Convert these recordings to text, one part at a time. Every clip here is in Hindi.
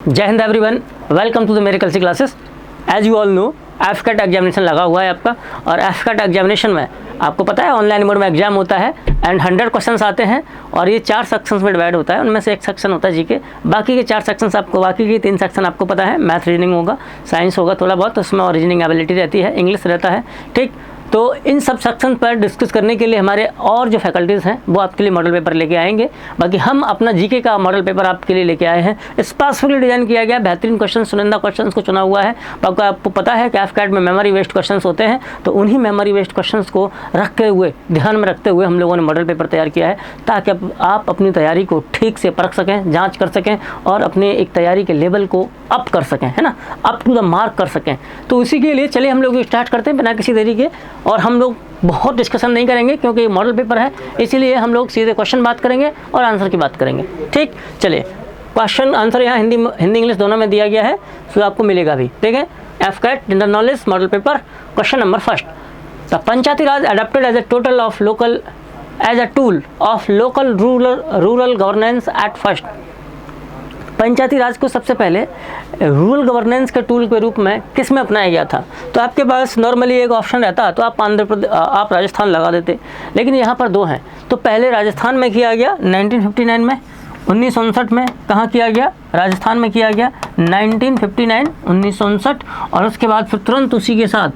जय हिंद एवरीवन, वेलकम टू द मेरे Kalsi classes. As you all know, एफकेट एग्जामिनेशन लगा हुआ है आपका, और एफकेट एग्जामिनेशन में आपको पता है ऑनलाइन मोड में एग्जाम होता है एंड 100 क्वेश्चंस आते हैं और ये 4 सेक्शंस में डिवाइड होता है। उनमें से एक सेक्शन होता है जीके, बाकी के 4 सेक्शंस आपको, बाकी के 3 सेक्शन आपको पता है, मैथ रीजनिंग होगा, साइंस होगा थोड़ा बहुत, उसमें और रीजनिंग एबिलिटी रहती है, इंग्लिश रहता है। ठीक, तो इन सब सेक्शन पर डिस्कस करने के लिए हमारे और जो फैकल्टीज़ हैं वो आपके लिए मॉडल पेपर लेके आएंगे। बाकी हम अपना जीके का मॉडल पेपर आपके लिए लेके आए हैं, स्पेसिफिकली डिज़ाइन किया गया, बेहतरीन क्वेश्चन, चुनिंदा क्वेश्चंस को चुना हुआ है। आपको पता है कि एफकेट में मेमोरी वेस्ट क्वेश्चंस होते हैं, तो उन्हीं मेमोरी वेस्ट क्वेश्चंस को रखते हुए, ध्यान में रखते हुए हम लोगों ने मॉडल पेपर तैयार किया है, ताकि आप अपनी तैयारी को ठीक से परख सकें, जाँच कर सकें और अपने एक तैयारी के लेवल को अप कर सकें, है ना, अप टू द मार्क कर सकें। तो इसी के लिए चलिए हम लोग स्टार्ट करते हैं बिना किसी देरी के। और हम लोग बहुत डिस्कशन नहीं करेंगे क्योंकि ये मॉडल पेपर है, इसीलिए हम लोग सीधे क्वेश्चन बात करेंगे और आंसर की बात करेंगे। ठीक, चलिए क्वेश्चन आंसर यहाँ हिंदी इंग्लिश दोनों में दिया गया है, तो आपको मिलेगा भी। ठीक है, एफकेट general knowledge model paper, question number first. The Panchayati Raj adopted as a tool of local rural governance at first. Panchayati Raj को सबसे पहले रूरल गवर्नेंस के टूल के रूप में किस में अपनाया गया था? तो आपके पास नॉर्मली एक ऑप्शन रहता तो आप राजस्थान लगा देते, लेकिन यहाँ पर 2 हैं। तो पहले राजस्थान में किया गया 1959 में, 1959 में कहाँ किया गया? राजस्थान में किया गया 1959, और उसके बाद फिर तुरंत उसी के साथ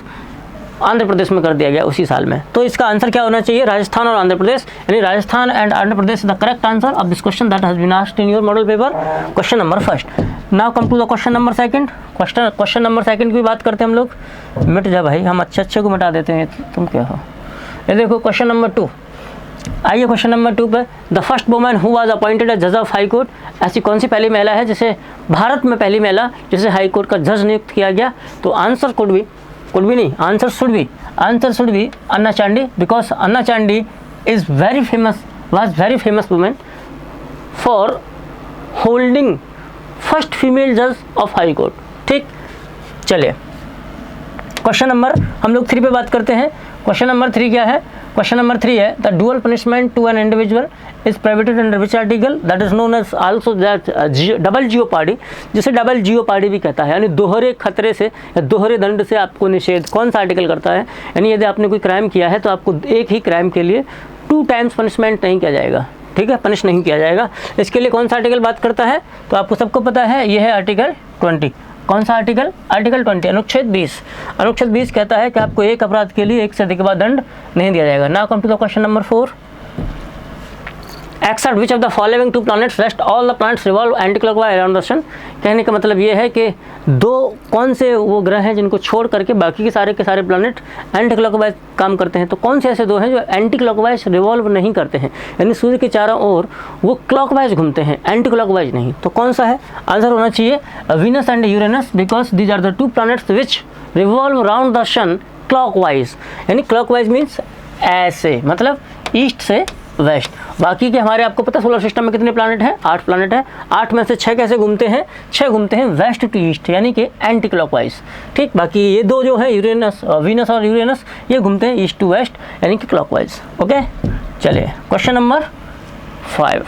आंध्र प्रदेश में कर दिया गया उसी साल में। तो इसका आंसर क्या होना चाहिए? राजस्थान और आंध्र प्रदेश, यानी Rajasthan and Andhra Pradesh is the correct answer of this question that has been asked in your model paper, question number first. Now come to the question number second. Question number second की बात करते हैं हम लोग। मिट जा भाई, हम अच्छे को मिटा देते हैं, तुम क्या हो। ये देखो क्वेश्चन नंबर 2। आइए क्वेश्चन नंबर 2 पे। The first woman who was appointed as जज ऑफ हाई कोर्ट। ऐसी कौन सी पहली महिला है जिसे भारत में पहली महिला जिसे हाई कोर्ट का जज नियुक्त किया गया? तो आंसर कुड भी answer should be Anna Chandy, because Anna Chandy was very famous women for holding first female जज ऑफ हाई कोर्ट। ठीक, चलिए क्वेश्चन नंबर हम लोग 3 पे बात करते हैं। क्वेश्चन नंबर 3 क्या है? क्वेश्चन नंबर 3 है the dual punishment to an individual is prohibited under which article? That is known as also that double jeopardy, जिसे डबल जियोपार्डी भी कहता है, यानी दोहरे खतरे से या दोहरे दंड से आपको निषेध कौन सा आर्टिकल करता है? यानी यदि आपने कोई क्राइम किया है तो आपको एक ही क्राइम के लिए 2 टाइम्स पनिशमेंट नहीं किया जाएगा। ठीक है, पनिश नहीं किया जाएगा। इसके लिए कौन सा आर्टिकल बात करता है? तो आपको सबको पता है, ये है आर्टिकल 20। कौन सा आर्टिकल? आर्टिकल 20 अनुच्छेद 20। अनुच्छेद 20 कहता है कि आपको एक अपराध के लिए 1 से अधिक बार दंड नहीं दिया जाएगा। Now come to the question number 4। Except which of the following 2 planets rest all the planets revolve anti clockwise around the sun. कहने का मतलब ये है कि 2 कौन से वो ग्रह हैं जिनको छोड़ करके बाकी के सारे प्लैनेट एंटी क्लॉकवाइज काम करते हैं? तो कौन से ऐसे 2 हैं जो एंटी क्लॉकवाइज रिवॉल्व नहीं करते हैं, यानी सूर्य के चारों ओर वो क्लॉकवाइज घूमते हैं, एंटी क्लॉकवाइज नहीं? तो कौन सा है? आंसर होना चाहिए Venus and Uranus, because these are the 2 planets which revolve around the sun clockwise. यानी क्लॉकवाइज मीन्स ऐसे, मतलब ईस्ट से वेस्ट। बाकी के हमारे आपको पता सोलर सिस्टम में कितने प्लैनेट हैं? 8 प्लैनेट हैं। 8 में से 6 कैसे घूमते हैं? 6 घूमते हैं वेस्ट टू ईस्ट, यानी कि एंटी क्लॉकवाइज। ठीक, बाकी ये 2 जो है वीनस और यूरेनस, ये घूमते हैं ईस्ट टू वेस्ट, यानी कि क्लॉकवाइज। ओके, चलिए क्वेश्चन नंबर 5।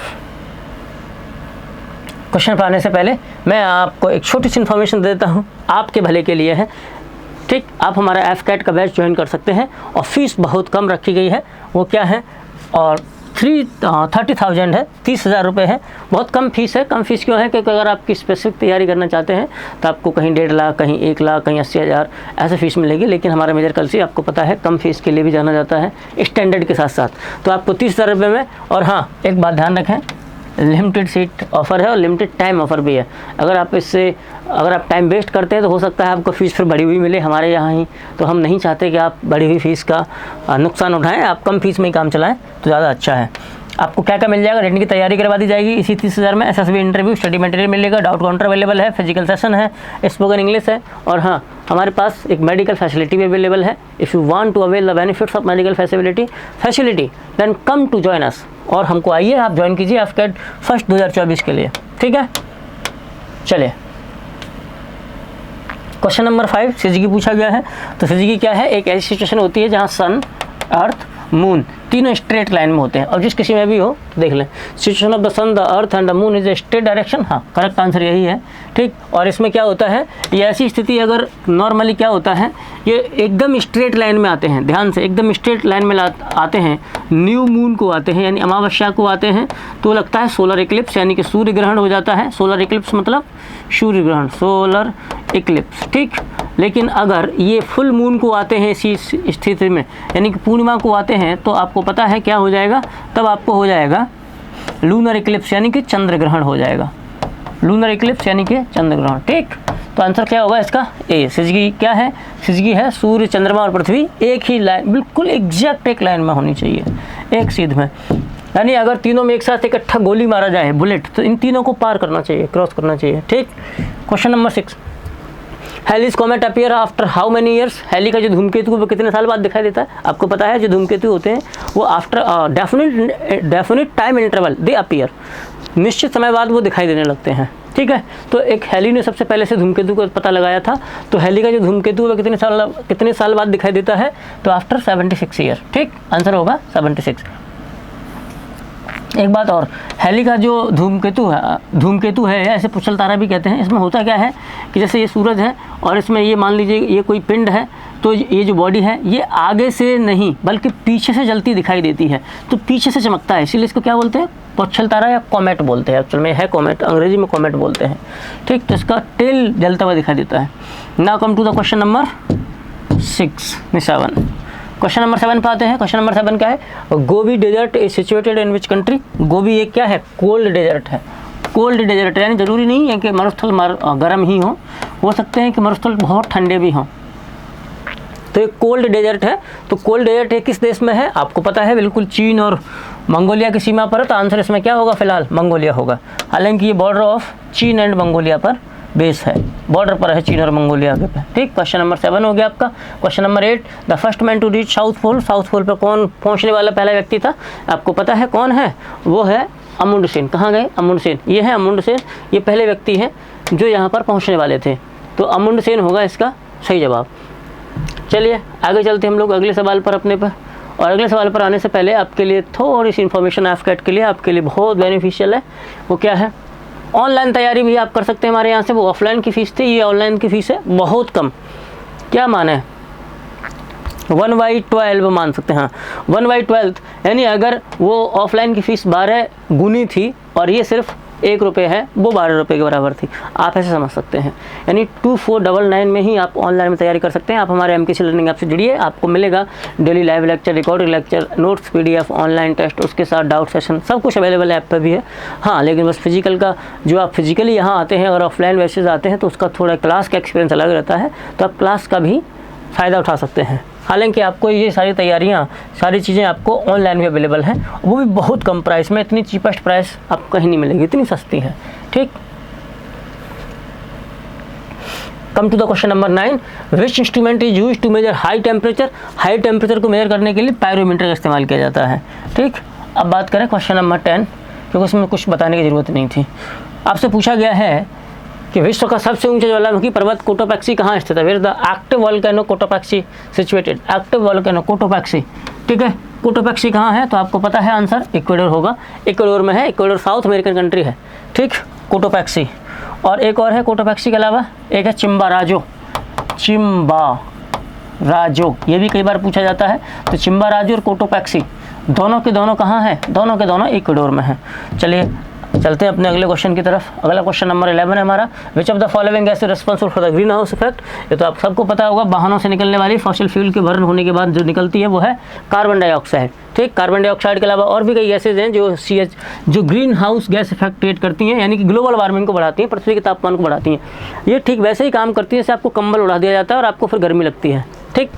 क्वेश्चन पर आने से पहले मैं आपको एक छोटी सी इन्फॉर्मेशन देता हूँ, आपके भले के लिए है। ठीक, आप हमारा एफकेट का बैच ज्वाइन कर सकते हैं और फीस बहुत कम रखी गई है। वो क्या है? और 30,000 है, 30,000 रुपये है। बहुत कम फीस है। कम फीस क्यों है? क्योंकि अगर आपकी स्पेसिफिक तैयारी करना चाहते हैं तो आपको कहीं 1.5 लाख, कहीं 1 लाख, कहीं 80,000 ऐसे फीस मिलेगी। लेकिन हमारा मेजर कलसी आपको पता है कम फीस के लिए भी जाना जाता है, स्टैंडर्ड के साथ साथ। तो आपको 30,000 रुपये में, और हाँ एक बात ध्यान रखें, लिमिटेड सीट ऑफ़र है और लिमिटेड टाइम ऑफ़र भी है। अगर आप टाइम वेस्ट करते हैं तो हो सकता है आपको फ़ीस फिर बढ़ी हुई मिले हमारे यहाँ ही, तो हम नहीं चाहते कि आप बढ़ी हुई फ़ीस का नुकसान उठाएं। आप कम फीस में ही काम चलाएं तो ज़्यादा अच्छा है। आपको क्या क्या मिल जाएगा? रिटन की तैयारी करवा दी जाएगी इसी 30,000 में। एसएसबी इंटरव्यू, स्टडी मटेरियल मिलेगा, डाउट काउंटर अवेलेबल है, फिजिकल सेशन है, स्पोकन इंग्लिश है, और हाँ हमारे पास एक मेडिकल फैसिलिटी भी अवेलेबल है। If you want to avail the benefits of medical facility then come to join us, और हमको आइए, आप ज्वाइन कीजिए एफकेट फर्स्ट 2024 के लिए। ठीक है, चलिए क्वेश्चन नंबर 5 सीजीकी पूछा गया है। तो सीजीकी क्या है? एक ऐसी सिचुएशन होती है जहाँ सन, अर्थ, मून तीनों स्ट्रेट लाइन में होते हैं, और जिस किसी में भी हो तो देख लें। Situation of the sun, the earth and the moon is a straight direction, हाँ करेक्ट आंसर यही है, ठीक। और इसमें क्या होता है, ये ऐसी स्थिति अगर नॉर्मली क्या होता है, ये एकदम स्ट्रेट लाइन में आते हैं, ध्यान से एकदम स्ट्रेट लाइन में आते हैं, न्यू मून को आते हैं यानी अमावस्या को आते हैं, तो लगता है सोलर इक्लिप्स यानी कि सूर्य ग्रहण हो जाता है। सोलर इक्लिप्स मतलब सूर्य ग्रहण, सोलर इक्लिप्स, ठीक। लेकिन अगर ये फुल मून को आते हैं इसी स्थिति में यानी कि पूर्णिमा को आते हैं, तो आपको पता है क्या हो जाएगा, तब आपको हो जाएगा लूनर इक्लिप्स यानी कि चंद्र ग्रहण हो जाएगा, लूनर इक्लिप्स यानी कि चंद्र ग्रहण, ठीक। तो आंसर क्या होगा इसका, ए। सिजगी क्या है, सिजगी है सूर्य चंद्रमा और पृथ्वी एक ही लाइन, बिल्कुल एग्जैक्ट एक लाइन में होनी चाहिए, एक सीध में, यानी अगर तीनों में एक साथ इकट्ठा गोली मारा जाए बुलेट, तो इन तीनों को पार करना चाहिए, क्रॉस करना चाहिए, ठीक। Question number 6, Halley's comet appear after how many years. Halley का जो धूमकेतु वो कितने साल बाद दिखाई देता है, आपको पता है जो धूमकेतु होते हैं वो आफ्टर डेफिनिट टाइम इंटरवल दे अपीयर, निश्चित समय बाद वो दिखाई देने लगते हैं, ठीक है। तो एक हेली ने सबसे पहले से धूमकेतु को पता लगाया था, तो हेली का जो धूमकेतु है कितने साल बाद दिखाई देता है, तो आफ्टर 76 ईयर, ठीक। आंसर होगा 76। एक बात और, हेली का जो धूमकेतु है ऐसे पुच्छल तारा भी कहते हैं। इसमें होता क्या है कि जैसे ये सूरज है और इसमें ये मान लीजिए ये कोई पिंड है, तो ये जो बॉडी है ये आगे से नहीं बल्कि पीछे से जलती दिखाई देती है, तो पीछे से चमकता है, इसीलिए इसको क्या बोलते हैं, पुच्छल तारा या कॉमेट बोलते हैं। एक्चुअल में है कॉमेट, अंग्रेजी में कॉमेट बोलते हैं, ठीक। तो इसका टेल जलता हुआ दिखाई देता है। Now come to the question number 7। Question number 7 पे आते हैं। क्वेश्चन नंबर 7 क्या है, Gobi desert is situated in which country. Gobi एक क्या है, कोल्ड डेजर्ट है, कोल्ड डेजर्ट यानी ज़रूरी नहीं है कि मरुस्थल गर्म ही हो सकते हैं कि मरुस्थल बहुत ठंडे भी हों, तो ये कोल्ड डेजर्ट है। तो कोल्ड डेजर्ट है किस देश में है, आपको पता है, बिल्कुल चीन और मंगोलिया की सीमा पर है, तो आंसर इसमें क्या होगा, फिलहाल मंगोलिया होगा। हालांकि ये बॉर्डर ऑफ चीन एंड मंगोलिया पर बेस है, बॉर्डर पर है चीन और मंगोलिया के पे, ठीक। क्वेश्चन नंबर 7 हो गया आपका। Question number 8, the first man to reach south pole. South pole पर कौन पहुंचने वाला पहला व्यक्ति था, आपको पता है कौन है, वो है अमुंड सेन। कहाँ गए, अमुंड सेन, ये है अमुंड सेन, ये पहले व्यक्ति हैं जो यहाँ पर पहुँचने वाले थे, तो अमुंड सेन होगा इसका सही जवाब। चलिए आगे चलते हम लोग अगले सवाल पर अपने पर, और अगले सवाल पर आने से पहले आपके लिए थोड़ी सी इन्फॉर्मेशन एफकेट के लिए आपके लिए बहुत बेनिफिशियल है। वो क्या है, ऑनलाइन तैयारी भी आप कर सकते हैं हमारे यहाँ से। वो ऑफलाइन की फ़ीस थी, ये ऑनलाइन की फ़ीस है बहुत कम। क्या मान है, 1/12 मान सकते हैं, हाँ 1/12, यानी अगर वो ऑफलाइन की फ़ीस 12 गुनी थी और ये सिर्फ 1 रुपये है, वो 12 रुपये के बराबर थी, आप ऐसे समझ सकते हैं। यानी 2499 में ही आप ऑनलाइन में तैयारी कर सकते हैं। आप हमारे MKC लर्निंग ऐप से जुड़िए, आपको मिलेगा daily live lecture, recorded lecture, notes, PDF, online test, उसके साथ डाउट सेशन, सब कुछ अवेलेबल ऐप पर भी है। हाँ लेकिन बस फिजिकल का, जो आप फिजिकली यहाँ आते हैं और ऑफलाइन वैसे आते हैं तो उसका थोड़ा क्लास का एक्सपीरियंस अलग रहता है, तो आप क्लास का भी फ़ायदा उठा सकते हैं। हालांकि आपको ये सारी तैयारियाँ, सारी चीज़ें आपको ऑनलाइन भी अवेलेबल हैं, वो भी बहुत कम प्राइस में, इतनी चीपेस्ट प्राइस आपको कहीं नहीं मिलेगी, इतनी सस्ती है, ठीक। Come to the question number 9, which instrument is use to measure high temperature. High temperature को मेजर करने के लिए पायरोमीटर का इस्तेमाल किया जाता है, ठीक। अब बात करें क्वेश्चन नंबर 10, क्योंकि उसमें कुछ बताने की ज़रूरत नहीं थी। आपसे पूछा गया है कि विश्व का सबसे ऊंचा ज्वालामुखी पर्वत कोटोपैक्सी कहाँ स्थित है। Where the active volcano Cotopaxi situated. Active volcano Cotopaxi, ठीक है। कोटोपैक्सी कहाँ है, तो आपको पता है आंसर इक्वेडोर होगा, इक्वेडोर में है, इक्वेडोर साउथ अमेरिकन कंट्री है, ठीक। कोटोपैक्सी, और एक और है कोटोपैक्सी के अलावा, एक है चिम्बाराजो, चिम्बाराजो, ये भी कई बार पूछा जाता है। तो चिम्बाराजो और कोटोपैक्सी दोनों के दोनों कहाँ हैं, दोनों के दोनों इक्वेडोर में हैं। चलिए चलते हैं अपने अगले क्वेश्चन की तरफ। अगला क्वेश्चन नंबर 11 है हमारा, विच of the following gas is responsible for the green house effect. ये तो आप सबको पता होगा, वाहनों से निकलने वाली फॉसिल फ्यूल के बर्न होने के बाद जो निकलती है वो है कार्बन डाइऑक्साइड, ठीक। कार्बन डाइऑक्साइड के अलावा और भी कई गैसेज हैं जो green house gas effect create करती हैं, यानी कि ग्लोबल वार्मिंग को बढ़ाती हैं, पृथ्वी के तापमान को बढ़ाती हैं। ये ठीक वैसे ही काम करती है जैसे आपको कंबल उड़ा दिया जाता है और आपको फिर गर्मी लगती है, ठीक।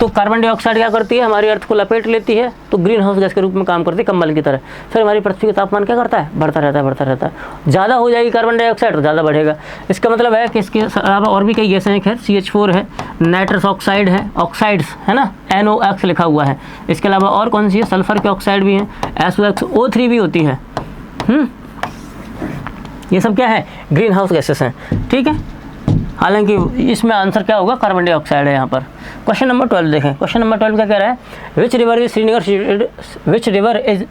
तो कार्बन डाइऑक्साइड क्या करती है, हमारी अर्थ को लपेट लेती है, तो ग्रीन हाउस गैस के रूप में काम करती है कंबल की तरह। फिर हमारी पृथ्वी का तापमान क्या करता है, बढ़ता रहता है। ज़्यादा हो जाएगी कार्बन डाइऑक्साइड तो ज़्यादा बढ़ेगा। इसका मतलब है कि इसके अलावा और भी कई गैसें हैं, खैर CH4 है, नाइट्रस ऑक्साइड है, ऑक्साइड्स है ना, NOx लिखा हुआ है। इसके अलावा और कौन सी है, सल्फर के ऑक्साइड भी हैं, SOx, भी होती है। ये सब क्या है, ग्रीन हाउस गैसेस हैं, ठीक है। हालांकि इसमें आंसर क्या होगा, कार्बन डाइऑक्साइड है यहाँ पर। क्वेश्चन नंबर 12 देखें। क्वेश्चन नंबर 12 क्या कह रहा है, which river is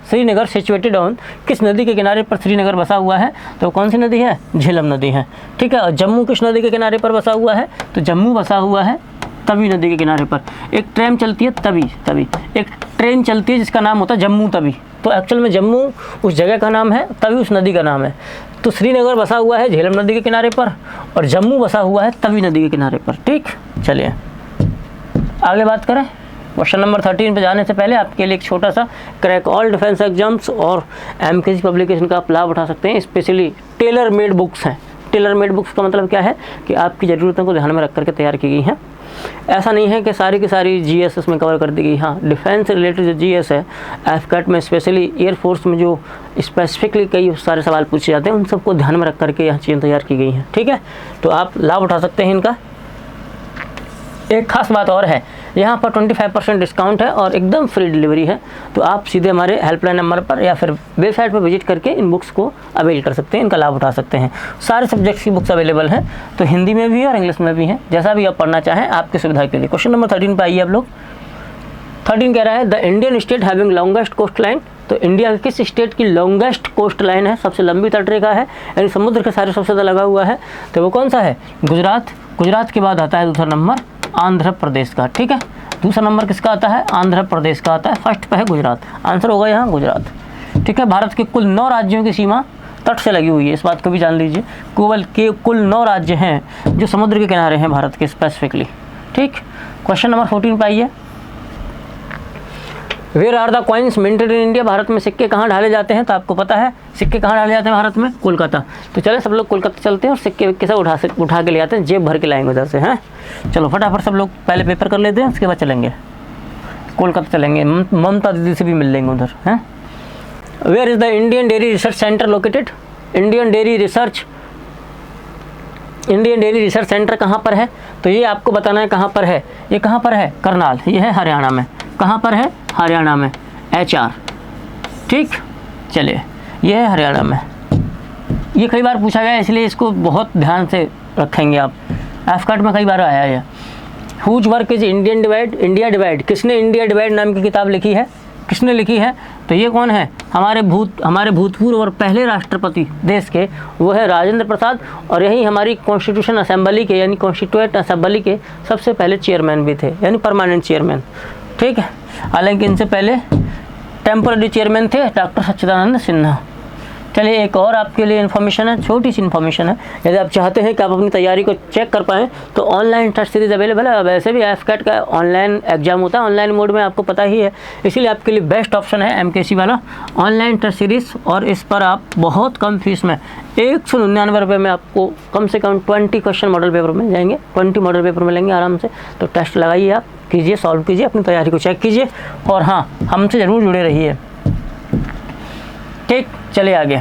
Srinagar situated on, किस नदी के किनारे पर श्रीनगर बसा हुआ है, तो कौन सी नदी है, झेलम नदी है। ठीक है, और जम्मू किस नदी के किनारे पर बसा हुआ है, तो जम्मू बसा हुआ है तवी नदी के किनारे पर। एक ट्रेन चलती है तवी, एक ट्रेन चलती है जिसका नाम होता है जम्मू तवी। तो एक्चुअल में जम्मू उस जगह का नाम है, तवी उस नदी का नाम है। तो श्रीनगर बसा हुआ है झेलम नदी के किनारे पर और जम्मू बसा हुआ है तवी नदी के किनारे पर। ठीक, चलिए आगे बात करें। क्वेश्चन नंबर 13 पे जाने से पहले आपके लिए एक छोटा सा, क्रैक ऑल डिफेंस एग्जाम्स और एमकेसी पब्लिकेशन का आप लाभ उठा सकते हैं। स्पेशली टेलर मेड बुक्स हैं। टेलर मेड बुक्स का मतलब क्या है कि आपकी ज़रूरतों को ध्यान में रख करके तैयार की गई हैं। ऐसा नहीं है कि सारी की सारी जीएस उसमें कवर कर दी गई। हाँ, डिफेंस से रिलेटेड जो जीएस है एफकैट में, स्पेशली एयरफोर्स में जो स्पेसिफिकली कई सारे सवाल पूछे जाते हैं, उन सबको ध्यान में रख करके यहाँ चीज़ें तैयार की गई हैं। ठीक है, तो आप लाभ उठा सकते हैं इनका। एक खास बात और है, यहाँ पर 25% डिस्काउंट है और एकदम फ्री डिलीवरी है। तो आप सीधे हमारे हेल्पलाइन नंबर पर या फिर वेबसाइट पर विजिट करके इन बुक्स को अवेल कर सकते हैं, इनका लाभ उठा सकते हैं। सारे सब्जेक्ट्स की बुक्स अवेलेबल हैं, तो हिंदी में भी है और इंग्लिश में भी है, जैसा भी आप पढ़ना चाहें आपकी सुविधा के लिए। क्वेश्चन नंबर 13 पर आइए आप लोग। 13 कह रहा है, the Indian state having longest coastline, तो इंडिया के किस स्टेट की लॉन्गेस्ट कोस्ट लाइन है, सबसे लंबी तटरेखा है, यानी समुद्र के सारे सबसे ज़्यादा लगा हुआ है, तो वो कौन सा है, गुजरात। गुजरात के बाद आता है दूसरा नंबर आंध्र प्रदेश का। ठीक है, दूसरा नंबर किसका आता है, आंध्र प्रदेश का आता है, फर्स्ट पे है गुजरात। आंसर होगा यहाँ गुजरात। ठीक है, भारत के कुल 9 राज्यों की सीमा तट से लगी हुई है, इस बात को भी जान लीजिए। कुल 9 राज्य हैं जो समुद्र के किनारे हैं भारत के स्पेसिफिकली। ठीक, क्वेश्चन नंबर 14 पे आइए। Where are the coins minted in India, Bharat में सिक्के कहाँ ढाले जाते हैं, तो आपको पता है सिक्के कहाँ डाले जाते हैं भारत में, कोलकाता। तो चले सब लोग कोलकाता चलते हैं और सिक्के विक्के सब उठा के ले आते हैं, जेब भर के लाएंगे उधर से। हैं, चलो फटाफट सब लोग पहले पेपर कर लेते हैं, उसके बाद चलेंगे कोलकाता, चलेंगे ममता दीदी से भी मिल लेंगे उधर। हैं, where is the Indian dairy research centre located, Indian dairy research centre कहाँ पर है, तो ये आपको बताना है कहाँ पर है। ये कहाँ पर है, करनाल, ये है हरियाणा में। कहाँ पर है, हरियाणा में, HR। ठीक, चलिए ये है हरियाणा में। ये कई बार पूछा गया इसलिए इसको बहुत ध्यान से रखेंगे आप, एफकैट में कई बार आया है। Whose work is India divide, किसने इंडिया डिवाइड नाम की किताब लिखी है, किसने लिखी है, तो ये कौन है, हमारे भूतपूर्व और पहले राष्ट्रपति देश के, वो है राजेंद्र प्रसाद। और यही हमारी कॉन्स्टिट्यूशन असेंबली के यानी कॉन्स्टिट्यूएंट असेंबली के सबसे पहले चेयरमैन भी थे, यानी परमानेंट चेयरमैन। ठीक है, हालांकि इनसे पहले टेम्पररी चेयरमैन थे डॉक्टर सच्चिदानंद सिन्हा। चलिए एक और आपके लिए इन्फॉर्मेशन है, छोटी सी इन्फॉर्मेशन है। यदि आप चाहते हैं कि आप अपनी तैयारी को चेक कर पाएँ तो ऑनलाइन टेस्ट सीरीज़ अवेलेबल है। वैसे भी एफकैट का ऑनलाइन एग्जाम होता है, ऑनलाइन मोड में, आपको पता ही है, इसीलिए आपके लिए बेस्ट ऑप्शन है एमकेसी वाला ऑनलाइन टेस्ट सीरीज़। और इस पर आप बहुत कम फीस में 199 रुपये में आपको कम से कम 20 क्वेश्चन मॉडल पेपर मिल जाएंगे, 20 मॉडल पेपर मिलेंगे आराम से। तो टेस्ट लगाइए, आप कीजिए, सॉल्व कीजिए, अपनी तैयारी को चेक कीजिए और हाँ, हमसे ज़रूर जुड़े रहिए। ठीक, चलिए आगे।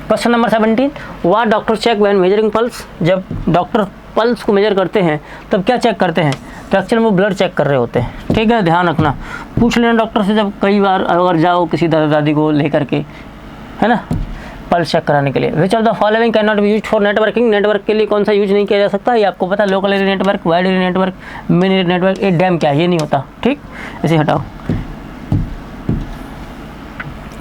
Question number 17, what doctor check when measuring pulse, जब डॉक्टर पल्स को मेजर करते हैं तब क्या चेक करते हैं, तो एक्चुअल में वो ब्लड चेक कर रहे होते हैं। ठीक है, ध्यान रखना, पूछ लेना डॉक्टर से जब कई बार अगर जाओ किसी दादा दादी को लेकर के, है ना, पल्स चेक कराने के लिए। विच of the following can not be used for networking, network के लिए कौन सा यूज नहीं किया जा सकता, ये आपको पता है। Local area network, wide area network, mini network, ये डैम क्या है, ये नहीं होता। ठीक, इसे हटाओ।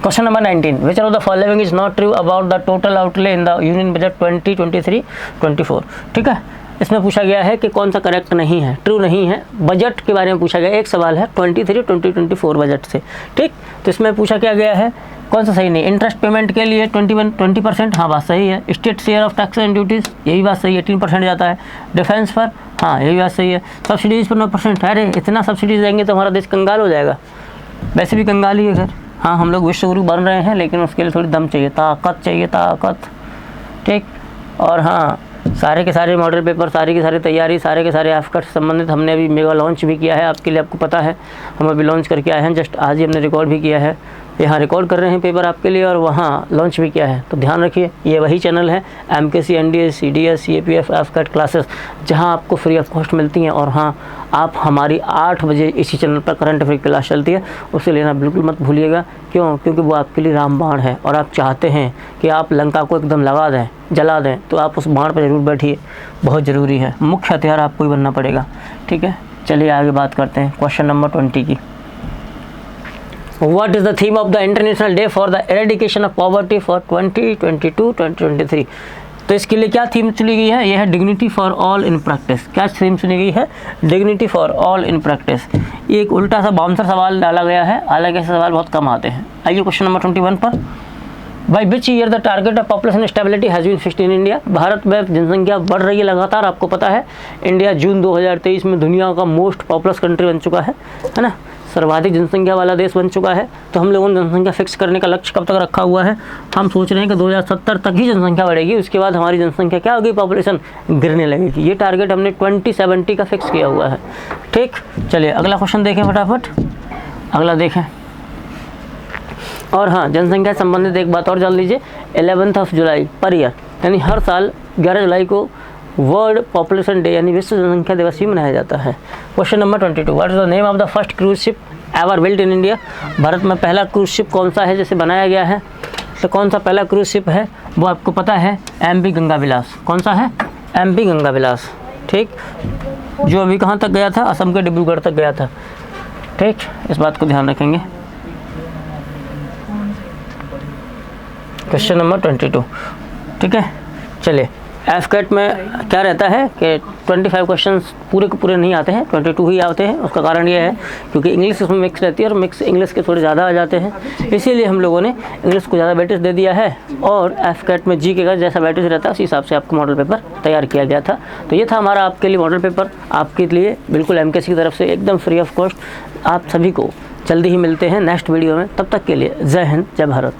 Question number 19, which of the following is not true about the total outlay in the union budget 2023-24। ठीक है, इसमें पूछा गया है कि कौन सा करेक्ट नहीं है, ट्रू नहीं है। बजट के बारे में पूछा गया, एक सवाल है 23-24 बजट से। ठीक, तो इसमें पूछा क्या गया है, कौन सा सही नहीं। इंटरेस्ट पेमेंट के लिए 20%, हाँ बात सही है। State share of tax and duties, यही बात सही है, 18% जाता है। डिफेंस पर, हाँ यही बात सही है। सब्सिडीज़ पर 9%, अरे इतना सब्सिडीज़ देंगे तो हमारा देश कंगाल हो जाएगा। वैसे भी कंगाल ही है सर। हाँ, हम लोग विश्व गुरु बन रहे हैं, लेकिन उसके लिए थोड़ी दम चाहिए, ताकत चाहिए, ताकत। ठीक, और हाँ, सारे के सारे मॉडल पेपर, सारी की सारी तैयारी, सारे के सारे एफकैट से संबंधित हमने अभी मेगा लॉन्च भी किया है आपके लिए, आपको पता है। हम अभी लॉन्च करके आए हैं, जस्ट आज ही हमने रिकॉर्ड भी किया है। यहाँ रिकॉर्ड कर रहे हैं पेपर आपके लिए और वहाँ लॉन्च भी किया है। तो ध्यान रखिए, ये वही चैनल है MKC, NDA, CDS, CAPF, AFCAT classes, जहाँ आपको फ्री ऑफ कॉस्ट मिलती हैं। और हाँ, आप हमारी 8 बजे इसी चैनल पर करंट अफेयर की क्लास चलती है, उसे लेना बिल्कुल मत भूलिएगा। क्यों? क्योंकि वो आपके लिए रामबाण है और आप चाहते हैं कि आप लंका को एकदम लगा दें, जला दें, तो आप उस बाण पर ज़रूर बैठिए, बहुत ज़रूरी है। मुख्य हथियार आपको ही बनना पड़ेगा। ठीक है, चलिए आगे बात करते हैं क्वेश्चन नंबर 20 की। What is the theme of the International Day for the Eradication of Poverty for 2022-2023? तो इसके लिए क्या थीम चुनी गई है? यह है dignity for all in practice. क्या थीम चुनी गई है? Dignity for all in practice. ये एक उल्टा सा बाउंसर सवाल डाला गया है, हालांकि ऐसे सवाल बहुत कम आते हैं। आइए क्वेश्चन नंबर 21 पर। By which year the target of population stability has been fixed in India? Bharat में जनसंख्या बढ़ रही है लगातार, आपको पता है। इंडिया जून 2023 में दुनिया का मोस्ट पॉपुलस कंट्री बन चुका है ना, सर्वाधिक जनसंख्या वाला देश बन चुका है। तो हम लोगों ने जनसंख्या फिक्स करने का लक्ष्य कब तक रखा हुआ है? हम सोच रहे हैं कि 2070 तक ही जनसंख्या बढ़ेगी, उसके बाद हमारी जनसंख्या क्या होगी? पॉपुलेशन गिरने लगेगी। ये टारगेट हमने 2070 का फिक्स किया हुआ है। ठीक, चलिए अगला क्वेश्चन देखें फटाफट। अगला देखें। और हाँ, जनसंख्या संबंधित एक बात और जान लीजिए, 11 जुलाई पर ईयर, यानी हर साल 11 जुलाई को वर्ल्ड पॉपुलेशन डे यानी विश्व जनसंख्या दिवस भी मनाया जाता है। Question number 22, what is the name of the first cruise ship ever built in India? Bharat में पहला क्रूज शिप कौन सा है जिसे बनाया गया है? तो कौन सा पहला क्रूज शिप है वो आपको पता है? MP गंगा विलास। कौन सा है? MP गंगा विलास। ठीक, जो अभी कहाँ तक गया था? असम के डिब्रूगढ़ तक गया था। ठीक, इस बात को ध्यान रखेंगे। Question number 22। ठीक है, चलिए एफकेट में क्या रहता है कि 25 क्वेश्चंस पूरे के पूरे नहीं आते हैं, 22 ही आते हैं। उसका कारण ये है क्योंकि इंग्लिश उसमें मिक्स रहती है और मिक्स इंग्लिश के थोड़े ज़्यादा आ जाते हैं, इसीलिए हम लोगों ने इंग्लिश को ज़्यादा वेटेज दे दिया है। और एफकेट में GK का जैसा वेटेज रहता है उसी हिसाब से आपको मॉडल पेपर तैयार किया गया था। तो ये था हमारा आपके लिए मॉडल पेपर, आपके लिए बिल्कुल MKC की तरफ से एकदम फ्री ऑफ कॉस्ट। आप सभी को जल्दी ही मिलते हैं नेक्स्ट वीडियो में, तब तक के लिए जय हिंद, जय भारत।